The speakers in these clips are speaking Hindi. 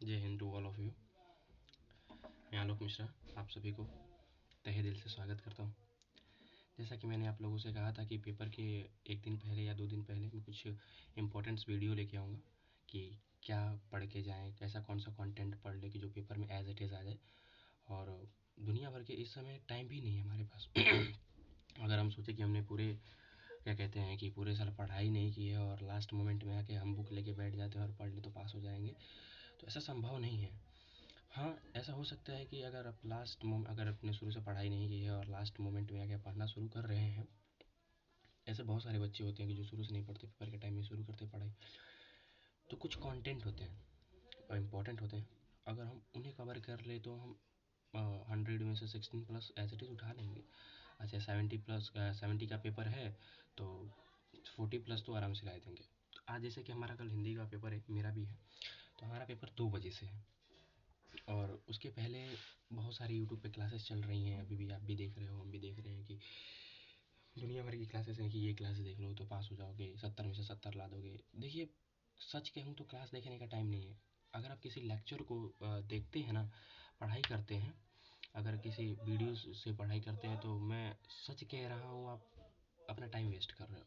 जय हिंद टू ऑल ऑफ यू। मैं आलोक मिश्रा आप सभी को तहे दिल से स्वागत करता हूँ। जैसा कि मैंने आप लोगों से कहा था कि पेपर के एक दिन पहले या 2 दिन पहले मैं कुछ इम्पोर्टेंट्स वीडियो लेके आऊँगा कि क्या पढ़ के जाएँ, कैसा कौन सा कंटेंट पढ़ ले कि जो पेपर में एज इट इज़ आ जाए। और दुनिया भर के इस समय टाइम भी नहीं है हमारे पास। अगर हम सोचें कि हमने पूरे क्या कहते हैं कि पूरे साल पढ़ाई नहीं की है और लास्ट मोमेंट में आके हम बुक लेके बैठ जाते हैं और पढ़ ले तो पास हो जाएंगे, तो ऐसा संभव नहीं है। हाँ, ऐसा हो सकता है कि अगर आपने शुरू से पढ़ाई नहीं की है और लास्ट मोमेंट में आके पढ़ना शुरू कर रहे हैं। ऐसे बहुत सारे बच्चे होते हैं कि जो शुरू से नहीं पढ़ते, पेपर के टाइम में शुरू करते पढ़ाई। तो कुछ कंटेंट होते हैं और इम्पोर्टेंट होते हैं, अगर हम उन्हें कवर कर ले तो हम 100 में से 16 प्लस एज इट इज़ उठा लेंगे। अच्छा, 70 का पेपर है तो 40 प्लस तो आराम से ला देंगे। तो आज जैसे कि हमारा कल हिंदी का पेपर है, मेरा भी है, तो हमारा पेपर 2 बजे से है। और उसके पहले बहुत सारी यूट्यूब पे क्लासेस चल रही हैं, अभी भी आप भी देख रहे हो, हम भी देख रहे हैं कि दुनिया भर की क्लासेस हैं कि ये क्लास देख लो तो पास हो जाओगे, 70 में से 70 ला दोगे। देखिए, सच कहूँ तो क्लास देखने का टाइम नहीं है। अगर आप किसी लेक्चर को देखते हैं ना, पढ़ाई करते हैं, अगर किसी वीडियोस से पढ़ाई करते हैं, तो मैं सच कह रहा हूँ, आप अपना टाइम वेस्ट कर रहे हो,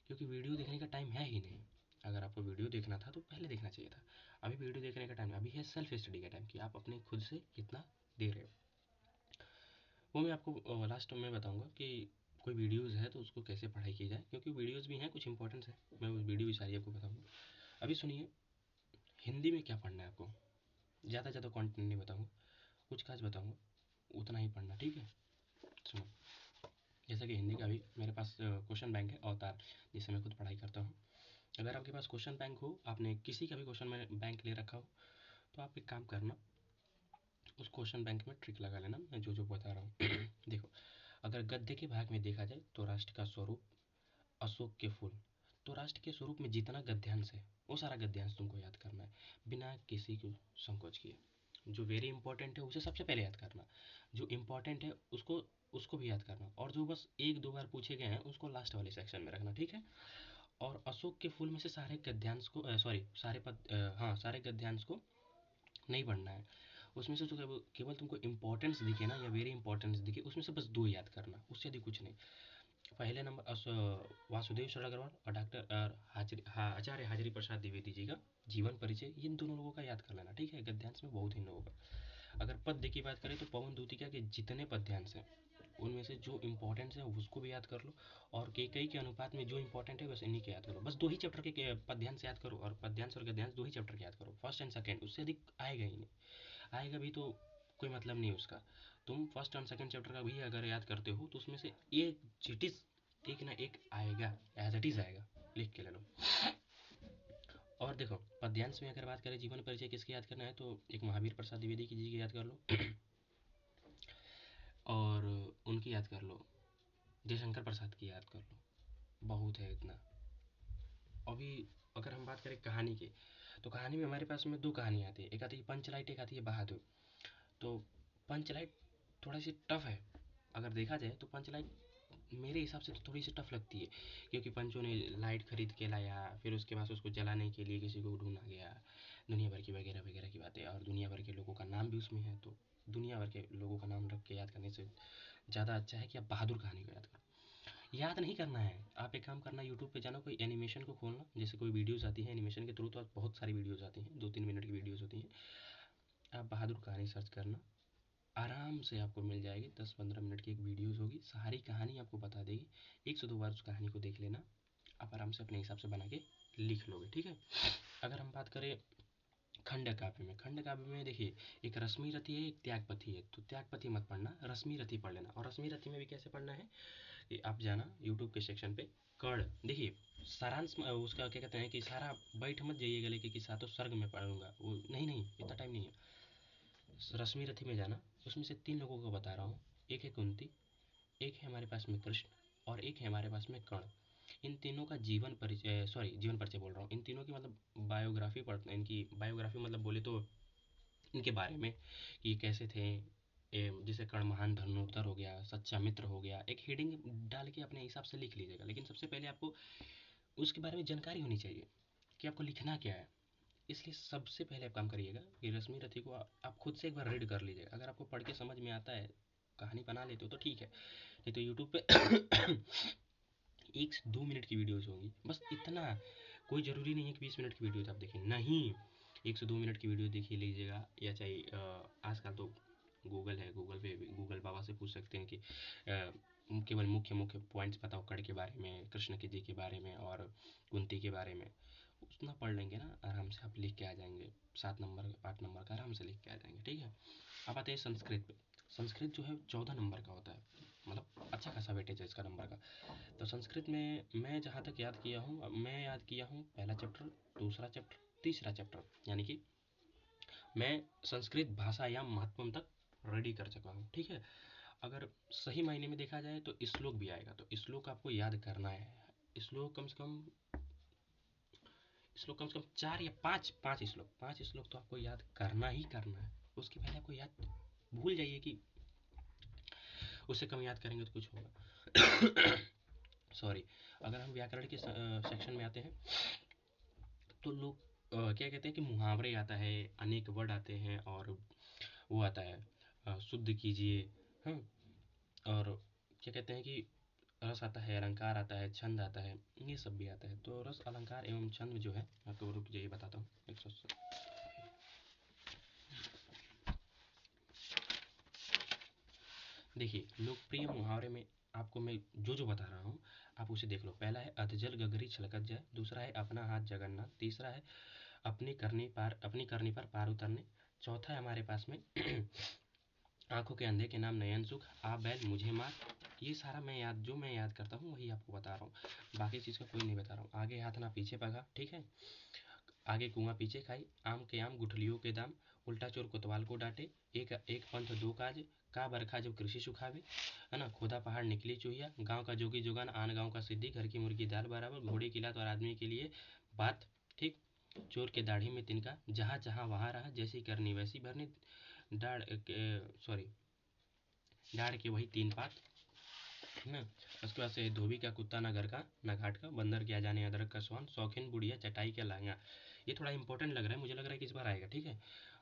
क्योंकि वीडियो देखने का टाइम है ही नहीं। अगर आपको वीडियो देखना था तो पहले देखना चाहिए था। अभी वीडियो देखने का टाइम, अभी है सेल्फ स्टडी का टाइम कि आप अपने खुद से कितना दे रहे हो। वो मैं आपको लास्ट में बताऊंगा कि कोई वीडियोज़ है तो उसको कैसे पढ़ाई की जाए, क्योंकि वीडियोज़ भी हैं, कुछ इंपॉर्टेंस है। मैं उस वीडियो की सारी आपको बताऊंगा। अभी सुनिए, हिंदी में क्या पढ़ना है आपको। ज़्यादा ज़्यादा कंटेंट नहीं बताऊंगा, कुछ खास बताऊंगा, उतना ही पढ़ना, ठीक है। सुनो, जैसा कि हिंदी का भी मेरे पास क्वेश्चन बैंक है अवतार, जिससे मैं खुद पढ़ाई करता हूँ। अगर आपके पास क्वेश्चन बैंक हो, आपने किसी का भी क्वेश्चन में बैंक ले रखा हो, तो आप एक काम करना, उस क्वेश्चन बैंक में ट्रिक लगा लेना, मैं जो जो बता रहा हूँ। देखो, अगर गद्य के भाग में देखा जाए तो राष्ट्र का स्वरूप अशोक के फूल। तो राष्ट्र के स्वरूप में जितना गद्यांश है वो सारा गद्यांश तुमको याद करना है, बिना किसी को संकोच किए। जो वेरी इंपॉर्टेंट है उसे सबसे पहले याद करना, जो इम्पोर्टेंट है उसको उसको भी याद करना, और जो बस 1-2 बार पूछे गए हैं उसको लास्ट वाले सेक्शन में रखना, ठीक है। और अशोक के फूल में से सारे गद्यांश को सॉरी सारे हाँ, सारे गद्यांश को नहीं पढ़ना है। उसमें से जो केवल तुमको इम्पोर्टेंस दिखे ना, या वेरी इंपॉर्टेंस दिखे, उसमें से बस 2 याद करना, उससे अधिक कुछ नहीं। पहले नंबर वासुदेव शरण अग्रवाल और आचार्य हाजरी प्रसाद द्विवेदी जी का जीवन परिचय, इन दोनों लोगों का याद कर लेना, ठीक है। गद्यांश में बहुत इन लोगों का। अगर पद्य की बात करें तो पवन दूतिका के जितने पद्यांश हैं उनमें से जो इंपॉर्टेंट है उसको भी याद कर लो, और कई के अनुपात में जो इंपॉर्टेंट है बस इन्हीं के याद करो। बस 2 ही चैप्टर के पद्यांश याद करो, और पद्यांश और गद्यांश 2 ही चैप्टर के याद करो, फर्स्ट एंड सेकेंड, उससे अधिक आएगा ही नहीं। आएगा भी तो कोई मतलब नहीं उसका। तुम फर्स्ट एंड सेकंड चैप्टर का भी अगर याद करते हो तो उसमें से एक चिटिस एक ना एक आएगा, एज इट इज आएगा, लिख के ले लो। और देखो, पद्यांश में अगर बात करें जीवन परिचय किसके याद करना है, तो एक महावीर प्रसाद द्विवेदी की जी की याद कर लो, और उनकी याद कर लो, जयशंकर प्रसाद की याद कर लो, बहुत है इतना। अभी अगर हम बात करें कहानी की, तो कहानी में हमारे पास में 2 कहानी आती है, एक आती है पंचलाइट, एक आती है बहादुर। तो पंचलाइट थोड़ा सी टफ है, अगर देखा जाए तो पंचलाइट मेरे हिसाब से तो थोड़ी सी टफ लगती है, क्योंकि पंचों ने लाइट खरीद के लाया, फिर उसके बाद उसको जलाने के लिए किसी को ढूंढा गया, दुनिया भर की वगैरह वगैरह की बातें, और दुनिया भर के लोगों का नाम भी उसमें है। तो दुनिया भर के लोगों का नाम रख के याद करने से ज़्यादा अच्छा है कि आप बहादुर कहानी को याद करो। याद नहीं करना है, आप एक काम करना, यूट्यूब पे जाना, कोई एनिमेशन को खोलना, जैसे कोई वीडियोज़ आती हैं एनिमेशन के थ्रू, तो बहुत सारी वीडियोज़ आती हैं, 2-3 मिनट की वीडियोज़ होती हैं। आप बहादुर कहानी सर्च करना, आराम से आपको मिल जाएगी, 10-15 मिनट की एक वीडियोज़ होगी, सारी कहानी आपको बता देगी। 1 से 2 बार उस कहानी को देख लेना, आप आराम से अपने हिसाब से बना के लिख लोगे, ठीक है। अगर हम बात करें खंड काव्य में, खंड काव्य में देखिए, एक रश्मि रथी है, एक त्यागपति है, तो त्यागपति मत पढ़ना, रश्मि रथी पढ़ लेना। और रश्मि रथी में भी कैसे पढ़ना है कि आप जाना यूट्यूब के सेक्शन पे, कर्ण, देखिए सारांश उसका क्या कहते हैं कि सारा बैठ मत जाइएगा लेके कि सातों सर्ग में पढ़ूंगा, वो नहीं नहीं, इतना टाइम नहीं है। रश्मि रथी में जाना, उसमें से 3 लोगों को बता रहा हूँ, एक है कुंती, एक है हमारे पास में कृष्ण, और एक है हमारे पास में कर्ण। इन तीनों का जीवन परिचय, सॉरी जीवन परिचय बोल रहा हूँ, इन तीनों की मतलब बायोग्राफी पढ़ते हैं, इनकी बायोग्राफी मतलब बोले तो इनके बारे में कि कैसे थे। जैसे कर्ण महान धनुर्धर हो गया, सच्चा मित्र हो गया, एक हेडिंग डाल के अपने हिसाब से लिख लीजिएगा, लेकिन सबसे पहले आपको उसके बारे में जानकारी होनी चाहिए कि आपको लिखना क्या है। इसलिए सबसे पहले आप काम करिएगा कि रश्मि रथी को आप खुद से एक बार रीड कर लीजिएगा। अगर आपको पढ़ के समझ में आता है, कहानी बना लेते हो तो ठीक है, नहीं तो यूट्यूब पे 1 से 2 मिनट की वीडियोस होंगी, बस इतना। कोई ज़रूरी नहीं है कि 20 मिनट की वीडियोस आप देखें, नहीं, 1 से 2 मिनट की वीडियो देख ही लीजिएगा। या चाहे आजकल तो गूगल है, गूगल पे गूगल बाबा से पूछ सकते हैं कि केवल मुख्य मुख्य पॉइंट्स बताओ कर्ण के बारे में, कृष्ण के जी के बारे में और कुंती के बारे में। उतना पढ़ लेंगे ना, आराम से आप लिख के आ जाएंगे, 7 नंबर 8 नंबर का आराम से लिख के आ जाएंगे, ठीक है। अब आते हैं संस्कृत पे। संस्कृत जो है 14 नंबर का होता है, मतलब अच्छा खासा वेटेज है इसका नंबर का। तो संस्कृत में मैं जहाँ तक याद किया हूँ, मैं याद किया हूँ पहला चैप्टर, दूसरा चैप्टर, तीसरा चैप्टर, यानी कि मैं संस्कृत भाषा या महत्वम तक रेडी कर चुका हूँ, ठीक है। अगर सही मायने में देखा जाए तो श्लोक भी आएगा, तो श्लोक आपको याद करना है। श्लोक कम से कम श्लोक कम से कम 4 या 5 श्लोक तो आपको याद करना ही करना है। उसके पहले आपको याद भूल जाइए कि उससे कम याद करेंगे तो कुछ होगा। सॉरी। अगर हम व्याकरण के सेक्शन में आते हैं तो लोग क्या कहते हैं कि मुहावरे आता है, अनेक वर्ड आते हैं, और वो आता है शुद्ध कीजिए, हाँ, और क्या कहते हैं कि रस आता है, अलंकार आता है, छंद आता है, ये सब भी आता है। तो रस अलंकार एवं छंद जो है, आपको रुक जाइए बताता हूँ। देखिए, लोकप्रिय मुहावरे में आपको मैं जो जो बता रहा हूँ आप उसे देख लो। पहला है अधजल गगरी छलकत जाए, दूसरा है अपना हाथ जगन्नाथ, तीसरा है अपनी करनी पर पार उतरने, चौथा है हमारे पास में आंखों के अंधे के नाम नयन सुख, आ बैल मुझे मार। ये सारा जो मैं याद करता हूँ वही आपको बता रहा हूँ, बाकी चीज़ का कोई नहीं बता रहा हूँ। आगे हाथ ना पीछे पगा, ठीक है। आगे कुआं पीछे खाई, आम के आम गुठलियों के दाम, उल्टा चोर कोतवाल को डांटे, एक एक पंथ दो काज, का बरखा जब कृषि सुखावे, है ना। खोदा पहाड़ निकली चूहिया, गांव का जोगी जुगान, आन गांव का सिद्धि, घर की मुर्गी दाल बराबर, घोड़े की लात और आदमी के लिए बात, ठीक। चोर के दाढ़ी में तिनका, जहाँ जहाँ वहाँ रहा, जैसी करनी वैसी भरनी, डाढ़ सॉरी डाढ़ के वही 3 पात, है ना। उसके बाद से धोबी का कुत्ता ना घर का ना घाट का, बंदर क्या जाने अदरक का स्वान, शौकीन बुढ़िया चटाई के लांगा। ये थोड़ा इंपॉर्टेंट लग रहा है, मुझे लग रहा है कि इस बार आएगा, ठीक है।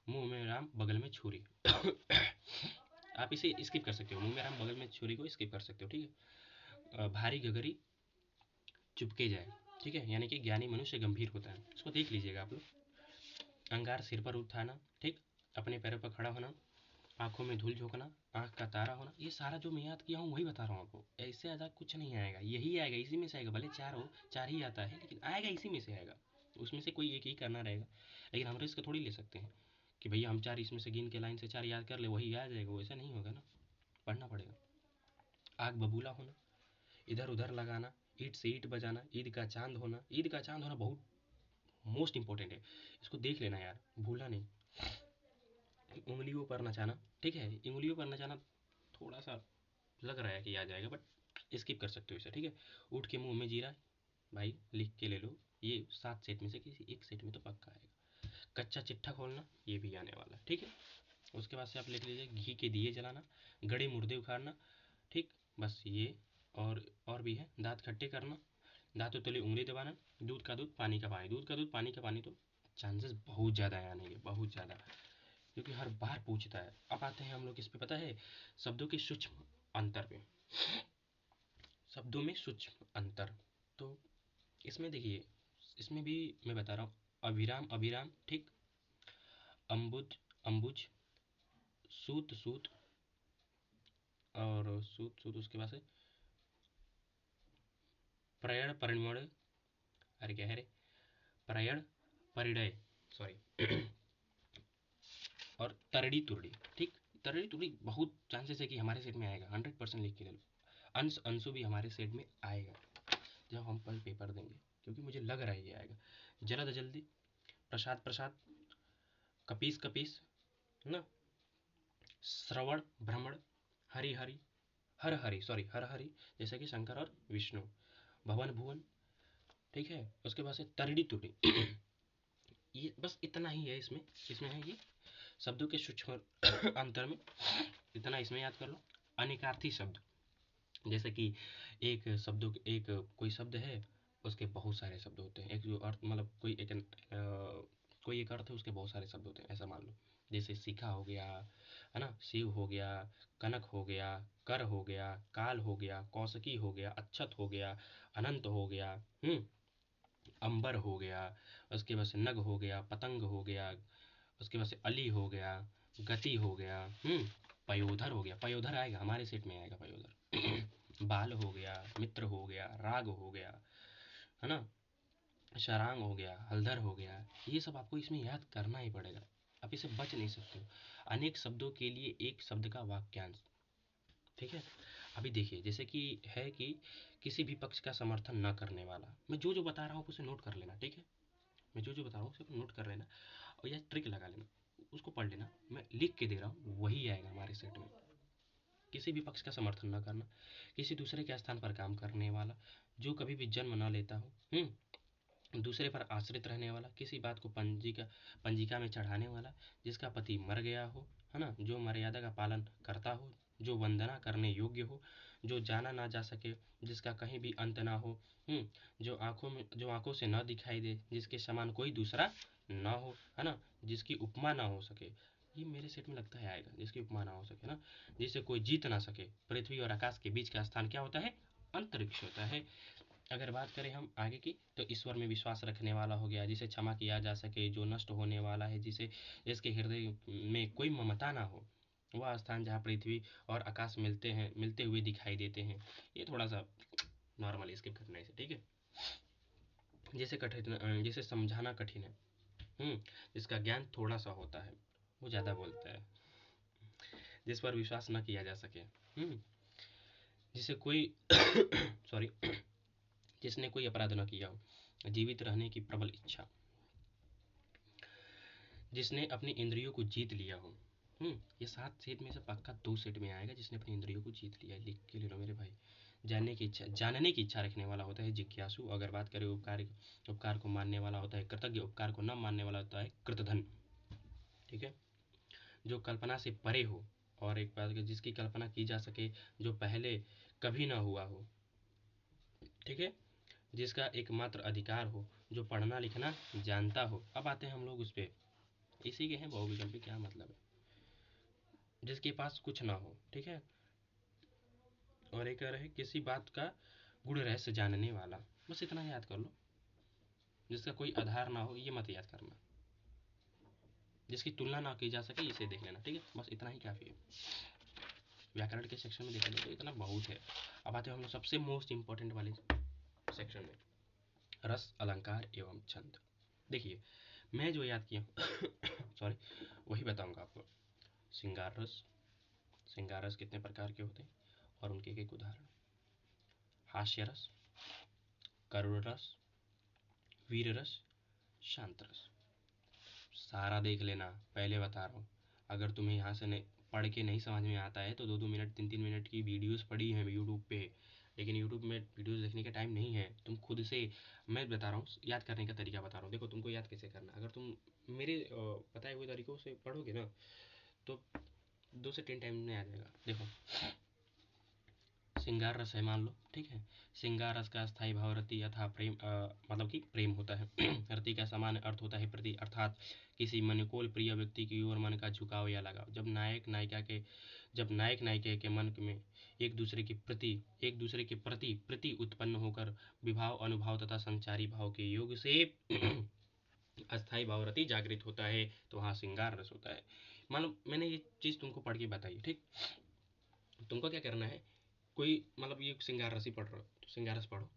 मुंह में राम बगल में छुरी। आप इसे स्किप कर सकते हो, मुंह में राम बगल में छुरी को स्किप कर सकते हो, ठीक है। भारी गगरी चुपके जाए, ठीक है, यानी कि ज्ञानी मनुष्य गंभीर होता है, इसको देख लीजिएगा आप लोग। अंगार सिर पर उठाना, ठीक। अपने पैरों पर खड़ा होना, आंखों में धूल झोंकना, आंख का तारा होना, ये सारा जो मैं याद किया हूँ वही बता रहा हूँ आपको। ऐसे ज़्यादा कुछ नहीं आएगा, यही आएगा, इसी में से आएगा। भले 4 हो, 4 ही आता है, लेकिन आएगा इसी में से आएगा। उसमें से कोई एक ही करना रहेगा, लेकिन हम रिस्क थोड़ी ले सकते हैं कि भैया हम 4 इसमें से गिन के लाइन से 4 याद कर ले वही आ जाएगा, वैसा नहीं होगा ना, पढ़ना पड़ेगा। आग बबूला होना, इधर उधर लगाना, ईंट से ईंट बजाना, ईद का चांद होना। ईद का चांद होना बहुत मोस्ट इंपॉर्टेंट है, इसको देख लेना यार, भूलना नहीं। उंगलियों पर नचाना, ठीक है। उंगलियों पर नचाना थोड़ा सा लग रहा है कि आ जाएगा, बट स्किप कर सकते हो इसे, ठीक है। उठ के मुंह में जीरा, भाई लिख के ले लो, ये 7 सेट में से किसी एक सेट में तो पक्का आएगा। कच्चा चिट्ठा खोलना, ये भी आने वाला है, ठीक है। उसके बाद से आप लिख लीजिए घी के दिए जलाना, गड़े मुर्दे उखाड़ना, ठीक। बस ये, और भी है, दांत खट्टे करना, दांतों तले उंगली दबाना, दूध का दूध पानी का पानी, दूध का दूध पानी का पानी तो चांसेस बहुत ज़्यादा है आने के, बहुत ज़्यादा, क्योंकि हर बार पूछता है। अब आते हैं हम लोग इस पे, पता है, शब्दों के सूक्ष्म अंतर पे। शब्दों में सूक्ष्म अंतर, तो इसमें देखिए, इसमें भी मैं बता रहा हूँ। अभिराम अभिराम, ठीक। अम्बुज अम्बुज, सूत सूत, और सूत सूत उसके बाद से प्रयण परिमण, अरे क्या है रे, प्रयण परिणय, सॉरी। और तरड़ी तुरड़ी, ठीक। तरड़ी तुरड़ी बहुत चांसेस है कि हमारे सेट में आएगा, 100% लिख के ले लो। अंश अंशु भी हमारे सेट में आएगा जब हम कल पेपर देंगे, क्योंकि मुझे लग रहा है ये आएगा। जल्द जल्दी, प्रसाद प्रसाद, कपीस कपीस, है ना। श्रवण भ्रमण, हरि हरि, हर हरि, सॉरी हर हरि, जैसे कि शंकर और विष्णु, भवन भुवन, ठीक है। उसके बाद से तरड़ी तुड़ी। ये बस इतना ही है इसमें, इसमें है ये शब्दों के सूक्ष्म अंतर में, इतना इसमें याद कर लो। अनेकार्थी शब्द, जैसे कि एक शब्दों कोई शब्द है, उसके बहुत सारे शब्द होते हैं। एक जो अर्थ मतलब कोई एक कोई एक अर्थ है, उसके बहुत सारे शब्द होते हैं, ऐसा मान लो। जैसे शिखा हो गया, है ना, शिव हो गया, कनक हो गया, कर हो गया, काल हो गया, कौशिकी हो गया, अक्षत हो गया, अनंत हो गया, अंबर हो गया, उसके बाद से नग हो गया, पतंग हो गया, उसके बाद से अली हो गया, गति हो गया, पयोधर हो गया, पयोधर आएगा हमारे सेट में, आएगा पयोधर। बाल हो गया, मित्र हो गया, राग हो गया, है ना, शरांग हो गया, हलधर हो गया। ये सब आपको इसमें याद करना ही पड़ेगा, आप इसे बच नहीं सकते हो। अनेक शब्दों के लिए एक शब्द का वाक्यांश, ठीक है। अभी देखिए, जैसे कि है कि किसी भी पक्ष का समर्थन न करने वाला, मैं जो जो बता रहा हूँ उसे नोट कर लेना, ठीक है। मैं जो जो बता रहा हूँ उसे नोट कर लेना, और यह ट्रिक लगा लेना, उसको पढ़ लेना। मैं लिख के दे रहा हूँ, वही आएगा हमारे सेट में। किसी भी पक्ष का समर्थन न करना, किसी दूसरे के स्थान पर काम करने वाला, जो कभी भी जन्म न लेता हो, दूसरे पर आश्रित रहने वाला, किसी बात को पंजिका में चढ़ाने वाला, जिसका पति मर गया हो, है ना, जो मर्यादा का पालन करता हो, जो वंदना करने योग्य हो, जो जाना ना जा सके, जिसका कहीं भी अंत ना हो, जो आंखों से न दिखाई दे, जिसके समान कोई दूसरा ना हो, है ना, जिसकी उपमा ना हो सके। ये मेरे सेट में लगता है आएगा, जिसकी उपमा ना हो सके ना, जिसे कोई जीत ना सके। पृथ्वी और आकाश के बीच का स्थान क्या होता है? अंतरिक्ष होता है। अगर बात करें हम आगे की, तो ईश्वर में विश्वास रखने वाला हो गया, जिसे क्षमा किया जा सके, जो नष्ट होने वाला है, जिसके हृदय में कोई ममता ना हो, वह स्थान जहाँ पृथ्वी और आकाश मिलते हुए दिखाई देते हैं। ये थोड़ा सा नॉर्मल स्किप करने से, ठीक है। जैसे समझाना कठिन है, जिसका ज्ञान थोड़ा सा होता है, वो ज़्यादा बोलता है, जिस पर विश्वास न किया जा सके, जिसे कोई सॉरी जिसने कोई अपराध न किया हो, जीवित रहने की प्रबल इच्छा, जिसने अपनी इंद्रियों को जीत लिया हो। ये 7 सेट में से पक्का 2 सेट में आएगा, जिसने अपनी इंद्रियों को जीत लिया है। लिख के ले लो मेरे भाई। जानने की इच्छा रखने वाला होता है जिज्ञासु। अगर बात करें उपकार को मानने वाला होता है कृतज्ञ। उपकार को न मानने वाला होता है कृतधन, ठीक है। जो कल्पना से परे हो, और एक बात, जिसकी कल्पना की जा सके, जो पहले कभी ना हुआ हो, ठीक है। जिसका एकमात्र अधिकार हो, जो पढ़ना लिखना जानता हो। अब आते हैं हम लोग उस पर, इसी के हैं बहुविकल्पी, क्या मतलब है। जिसके पास कुछ ना हो, ठीक है। और एक है किसी बात का गुण रहस्य जानने वाला, बस इतना याद कर लो। जिसका कोई आधार ना हो, ये मत याद करना। जिसकी तुलना ना की जा सके, इसे देख लेना, ठीक है। बस इतना ही काफ़ी है। व्याकरण के सेक्शन में देखा जाए तो इतना बहुत है। अब आते हैं हम लोग सबसे मोस्ट इंपॉर्टेंट वाले सेक्शन में, रस, अलंकार एवं छंद। देखिए, मैं जो याद किया सॉरी, वही बताऊंगा आपको। श्रृंगार रस कितने प्रकार के होते हैं और उनके एक उदाहरण। हास्य रस, करुण रस, वीर रस, शांत रस। सारा देख लेना, पहले बता रहा हूँ। अगर तुम्हें यहाँ से नहीं पढ़ के नहीं समझ में आता है तो 2-2 मिनट 3-3 मिनट की वीडियोस पड़ी हैं यूट्यूब पे, लेकिन यूट्यूब में वीडियोस देखने का टाइम नहीं है। तुम खुद से, मैं बता रहा हूँ, याद करने का तरीका बता रहा हूँ। देखो, तुमको याद कैसे करना, अगर तुम मेरे बताए हुए तरीकों से पढ़ोगे ना, तो 2 से 3 टाइम में आ जाएगा। देखो, श्रृंगार रस है मान लो, ठीक है। श्रृंगार रस का स्थायी भाव रति अथा प्रेम, मतलब कि प्रेम होता है। रति का सामान्य अर्थ होता है प्रति, अर्थात किसी मनुकुल प्रिय व्यक्ति की ओर मन का झुकाव या लगाव। जब नायक नायिका के मन में एक दूसरे के प्रति प्रीति उत्पन्न होकर विभाव, अनुभाव तथा संचारी भाव के योग से अस्थायी भाव रति जागृत होता है, तो वहाँ श्रृंगार रस होता है। मान लो मैंने ये चीज़ तुमको पढ़ के बताई, ठीक। तुमको क्या करना है, कोई मतलब ये श्रृंगार रस ही पढ़ रहे हो तो श्रृंगार रस पढ़ो।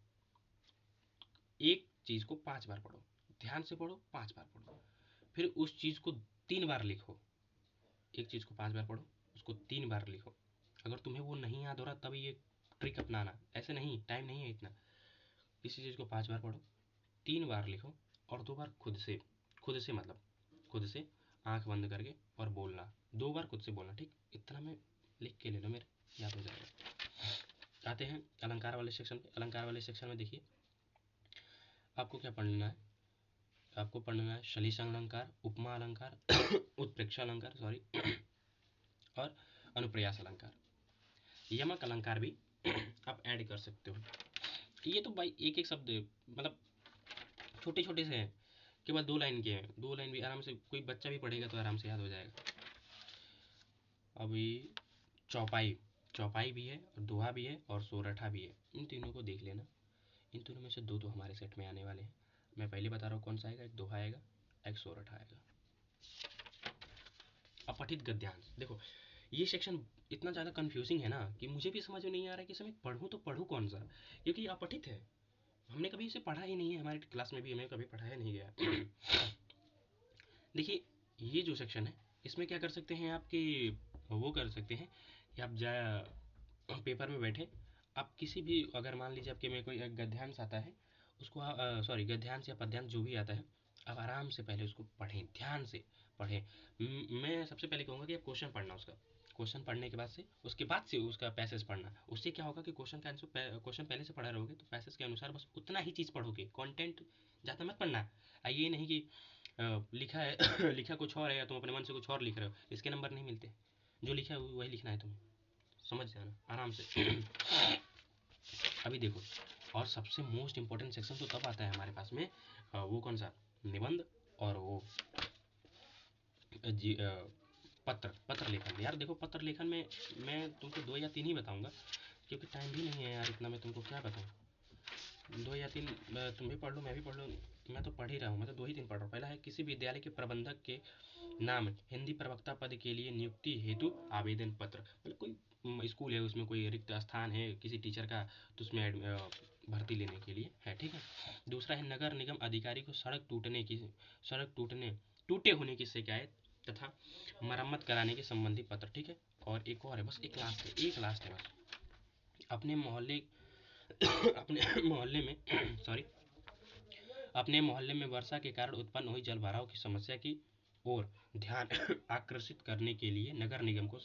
एक चीज़ को 5 बार पढ़ो, ध्यान से पढ़ो, 5 बार पढ़ो। फिर उस चीज़ को 3 बार लिखो। एक चीज़ को 5 बार पढ़ो, उसको 3 बार लिखो। अगर तुम्हें वो नहीं याद हो रहा, तब ये ट्रिक अपनाना। ऐसे नहीं, टाइम नहीं है इतना। किसी चीज़ को 5 बार पढ़ो, 3 बार लिखो, और 2 बार खुद से आंख बंद करके और बोलना। 2 बार खुद से बोलना, ठीक। इतना मैं लिख के ले लो, मेरे याद हो जाएगा। आते हैं अलंकार वाले सेक्शन पे। अलंकार वाले सेक्शन में देखिए, आपको क्या पढ़ना है। आपको पढ़ना है श्लेष अलंकार, उपमा अलंकार, उत्प्रेक्षा अलंकार, सॉरी, और अनुप्रयास अलंकार। यमक अलंकार भी आप ऐड कर सकते हो। ये तो भाई एक एक शब्द मतलब छोटे छोटे से हैं केवल 2 लाइन के हैं, 2 लाइन भी आराम से कोई बच्चा भी पढ़ेगा तो आराम से याद हो जाएगा। अभी चौपाई, चौपाई भी है और दोहा भी है और सोरठा भी है। इन तीनों को देख लेना। इन तीनों में से 2 तो हमारे सेट में आने वाले हैं। मैं पहले बता रहा हूँ कौन सा आएगा, एक दोहा आएगा, एक सोरठा आएगा। अपठित गद्यांश, देखो ये सेक्शन इतना ज़्यादा कंफ्यूजिंग है ना कि मुझे भी समझ में नहीं आ रहा है कि इसे मैं पढ़ूँ तो पढ़ूँ कौन सा, क्योंकि ये अपठित है। हमने कभी इसे पढ़ा ही नहीं है, हमारे क्लास में भी हमें कभी पढ़ाया नहीं गया। देखिए ये जो सेक्शन है इसमें क्या कर सकते हैं आपकी, वो कर सकते हैं कि आप जा पेपर में बैठे, आप किसी भी, अगर मान लीजिए आपके में कोई एक गद्यांश आता है, उसको सॉरी गद्यांश या पद्यांश जो भी आता है, आप आराम से पहले उसको पढ़ें, ध्यान से पढ़ें। मैं सबसे पहले कहूँगा कि आप क्वेश्चन पढ़ना उसका, क्वेश्चन पढ़ने के बाद से उसके बाद से उसका पैसेज पढ़ना। उससे क्या होगा कि क्वेश्चन का आंसर, क्वेश्चन पहले से पढ़ा रहोगे तो पैसेज के अनुसार बस उतना ही चीज़ पढ़ोगे, कंटेंट ज़्यादा मत पढ़ना। ये नहीं कि लिखा है लिखा कुछ और है या तुम अपने मन से कुछ और लिख रहे हो, इसके नंबर नहीं मिलते। जो लिखा है वही लिखना है तुम्हें, समझ जाना आराम से। अभी देखो, और सबसे मोस्ट इम्पोर्टेंट सेक्शन तो तब आता है हमारे पास में, वो कौन सा, निबंध और वो पत्र लेखन। यार देखो पत्र लेखन में मैं तुमको 2 या 3 ही बताऊंगा, क्योंकि टाइम भी नहीं है यार इतना, मैं तुमको क्या बताऊँ। 2 या 3 तुम भी पढ़ लो, मैं भी पढ़ लूँ, मैं तो पढ़ ही रहा हूँ, मैं तो 2 ही 3 पढ़ रहा हूँ। पहला है, किसी विद्यालय के प्रबंधक के नाम हिंदी प्रवक्ता पद के लिए नियुक्ति हेतु आवेदन पत्र। मतलब कोई स्कूल है, उसमें कोई रिक्त स्थान है किसी टीचर का, तो उसमें भर्ती लेने के लिए है, ठीक है। दूसरा है, नगर निगम अधिकारी को सड़क टूटे होने की शिकायत तथा मरम्मत कराने के संबंधी पत्र, ठीक है। और एक और है, बस एक लास्ट है बस, अपने मोहल्ले अपने मोहल्ले में सॉरी अपने मोहल्ले में वर्षा के कारण उत्पन्न हुई जल भराव की समस्या की ओर ध्यान आकर्षित करने के लिए नगर निगम को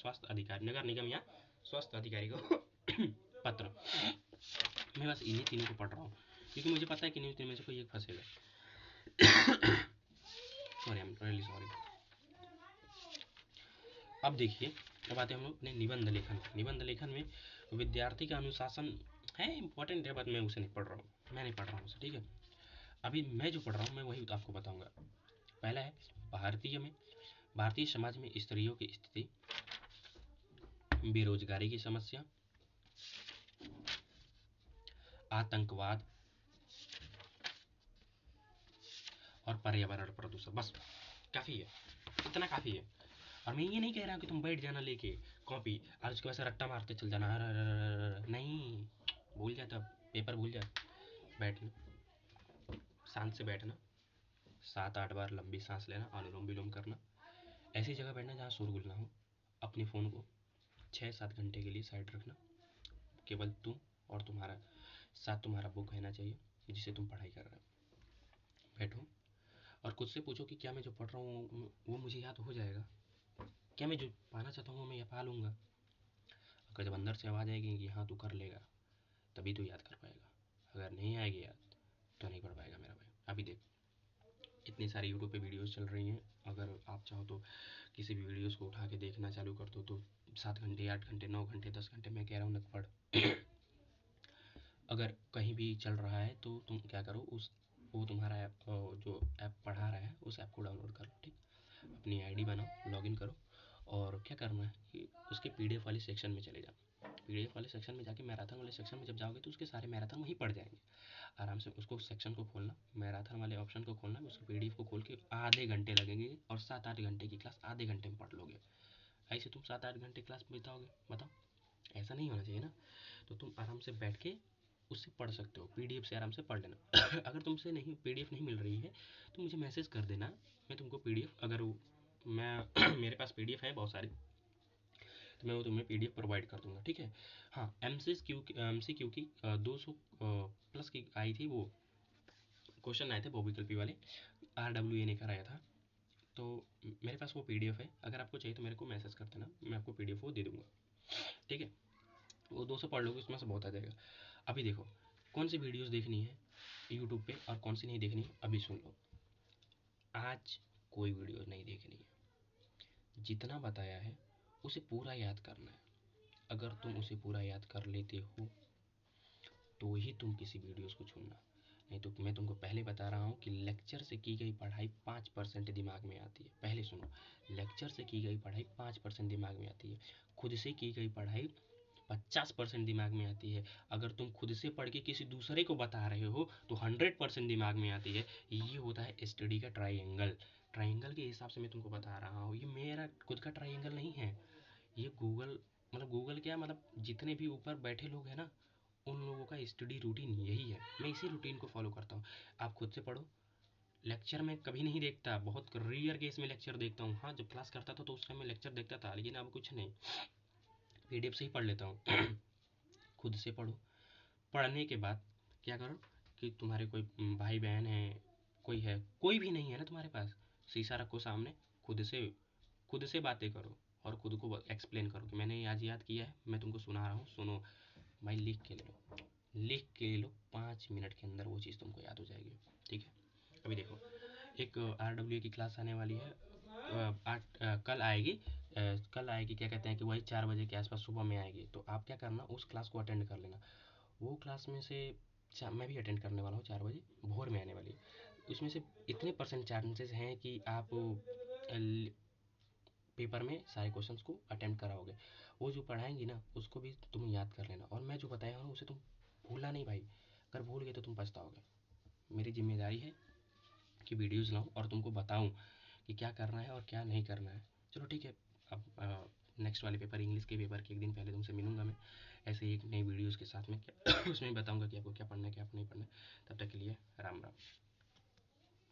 नगर निगम या स्वास्थ्य अधिकारी को पत्र। मैं बस इन्हीं तीनों को पढ़ रहा हूँ क्योंकि मुझे पता है कि इन्हीं तीनों में से कोई एक फंसेगा। Sorry, I am really sorry. अब देखिए, अब आते हैं हम लोग अपने निबंध लेखन। निबंध लेखन में विद्यार्थी का अनुशासन है, इंपॉर्टेंट है, बट मैं उसे नहीं पढ़ रहा हूँ, मैं नहीं पढ़ रहा हूँ उसे, ठीक है। अभी मैं जो पढ़ रहा हूँ मैं वही आपको बताऊंगा। पहला है, भारतीय समाज में स्त्रियों की स्थिति, बेरोजगारी की समस्या, आतंकवाद और पर्यावरण प्रदूषण। बस काफ़ी है, इतना काफ़ी है। और मैं ये नहीं कह रहा कि तुम बैठ जाना लेके कॉपी और उसके बाद से रट्टा मारते चल जाना, नहीं, भूल जा, तब पेपर भूल जा। बैठना, शांत से बैठना, 7-8 बार लंबी सांस लेना, अनुलोम विलोम करना, ऐसी जगह बैठना जहाँ शोरगुल ना हो। अपने फ़ोन को 6-7 घंटे के लिए साइड रखना, केवल तुम और तुम्हारा बुक रहना चाहिए जिसे तुम पढ़ाई कर रहे हो। बैठो और खुद से पूछो कि क्या मैं जो पढ़ रहा हूँ वो मुझे याद हो जाएगा, क्या मैं जो पाना चाहता हूँ मैं ये पा लूँगा। अगर जब अंदर से आवाज़ आएगी कि हाँ तू कर लेगा, तभी तो याद कर पाएगा। अगर नहीं आएगी याद तो नहीं पढ़ पाएगा मेरा भाई। अभी देख, इतनी सारी यूट्यूब पे वीडियोस चल रही हैं, अगर आप चाहो तो किसी भी वीडियोस को उठा के देखना चालू कर दो तो 7 घंटे, 8 घंटे, 9 घंटे, 10 घंटे, मैं कह रहा हूँ न पढ़। अगर कहीं भी चल रहा है तो तुम क्या करो, उस वो तुम्हारा ऐप, जो ऐप पढ़ा रहा है उस ऐप को डाउनलोड करो, ठीक। अपनी आईडी बनाओ, लॉगिन करो, और क्या करना है कि उसके पीडीएफ वाले सेक्शन में चले जाओ। पीडीएफ वाले सेक्शन में जाके मैराथन वाले सेक्शन में जब जाओगे तो उसके सारे मैराथन वहीं पढ़ जाएंगे। आराम से उसको सेक्शन को खोलना, मैराथन वाले ऑप्शन को खोलना, उसके पीडीएफ को खोल के आधे घंटे लगेंगे और 7-8 घंटे की क्लास आधे घंटे में पढ़ लोगे। ऐसे तुम 7-8 घंटे क्लास में बिताओगे, बताओ, ऐसा नहीं होना चाहिए ना। तो तुम आराम से बैठ के उससे पढ़ सकते हो, पीडीएफ से आराम से पढ़ लेना। अगर तुमसे नहीं पीडीएफ नहीं मिल रही है तो मुझे मैसेज कर देना, मैं तुमको पीडीएफ, अगर मैं मेरे पास पीडीएफ है बहुत सारी, तो मैं वो तुम्हें पीडीएफ प्रोवाइड कर दूंगा, ठीक है। हाँ, एमसीक्यू की 200 प्लस की आई थी, वो क्वेश्चन आए थे बहुविकल्पी वाले, RWA ने कराया था। तो मेरे पास वो पीडीएफ है, अगर आपको चाहिए तो मेरे को मैसेज कर देना, मैं आपको पीडीएफ वो दे दूंगा, ठीक है। वो 200 पढ़ लोगे, उसमें से बहुत आ जाएगा। अभी देखो कौन सी वीडियोस देखनी है यूट्यूब पे और कौन सी नहीं देखनी है, अभी सुन लो। आज कोई वीडियो नहीं देखनी है, जितना बताया है उसे पूरा याद करना है। अगर तुम उसे पूरा याद कर लेते हो तो ही तुम किसी वीडियोस को चुनना, नहीं तो मैं तुमको पहले बता रहा हूँ कि लेक्चर से की गई पढ़ाई 5% दिमाग में आती है। पहले सुनो, लेक्चर से की गई पढ़ाई 5% दिमाग में आती है, खुद से की गई पढ़ाई 50% दिमाग में आती है। अगर तुम खुद से पढ़ के किसी दूसरे को बता रहे हो तो 100% दिमाग में आती है। ये होता है स्टडी का ट्राइंगल। ट्राइंगल के हिसाब से मैं तुमको बता रहा हूँ, ये मेरा खुद का ट्राइंगल नहीं है, ये गूगल, मतलब गूगल क्या, मतलब जितने भी ऊपर बैठे लोग हैं ना, उन लोगों का स्टडी रूटीन यही है। मैं इसी रूटीन को फॉलो करता हूँ। आप खुद से पढ़ो। लेक्चर में कभी नहीं देखता, बहुत रेयर केस में लेक्चर देखता हूँ। हाँ, जब क्लास करता था तो उस टाइम में लेक्चर देखता था, लेकिन अब कुछ नहीं, पीडीएफ से ही पढ़ लेता हूँ। खुद से पढ़ो। पढ़ने के बाद क्या करो कि तुम्हारे कोई भाई बहन है, कोई है, कोई भी नहीं है ना तुम्हारे पास, शीशा रखो सामने, खुद से बातें करो और खुद को एक्सप्लेन करो कि मैंने आज याद किया है, मैं तुमको सुना रहा हूँ, सुनो। भाई लिख के ले लो, लिख के ले लो, 5 मिनट के अंदर वो चीज़ तुमको याद हो जाएगी। ठीक है, अभी देखो, एक RWA की क्लास आने वाली है, कल आएगी, कल आएगी, क्या कहते हैं कि वही 4 बजे के आसपास सुबह में आएगी। तो आप क्या करना, उस क्लास को अटेंड कर लेना। वो क्लास में से मैं भी अटेंड करने वाला हूँ, 4 बजे भोर में आने वाली है। उसमें से इतने परसेंट चांसेस हैं कि आप पेपर में सारे क्वेश्चंस को अटेम्प्ट कराओगे। वो जो पढ़ाएंगी ना उसको भी तुम याद कर लेना, और मैं जो बताया हूँ उसे तुम भूलना नहीं भाई। अगर भूल गए तो तुम पछताओगे। मेरी जिम्मेदारी है कि वीडियोज़ लाऊँ और तुमको बताऊँ कि क्या करना है और क्या नहीं करना है। चलो ठीक है, अब नेक्स्ट वाले पेपर, इंग्लिश के पेपर के एक दिन पहले तुमसे मिलूंगा मैं, ऐसे ही एक नई वीडियोज़ के साथ में। क्या उसमें बताऊंगा कि आपको क्या पढ़ना है क्या नहीं पढ़ना है। तब तक के लिए राम राम।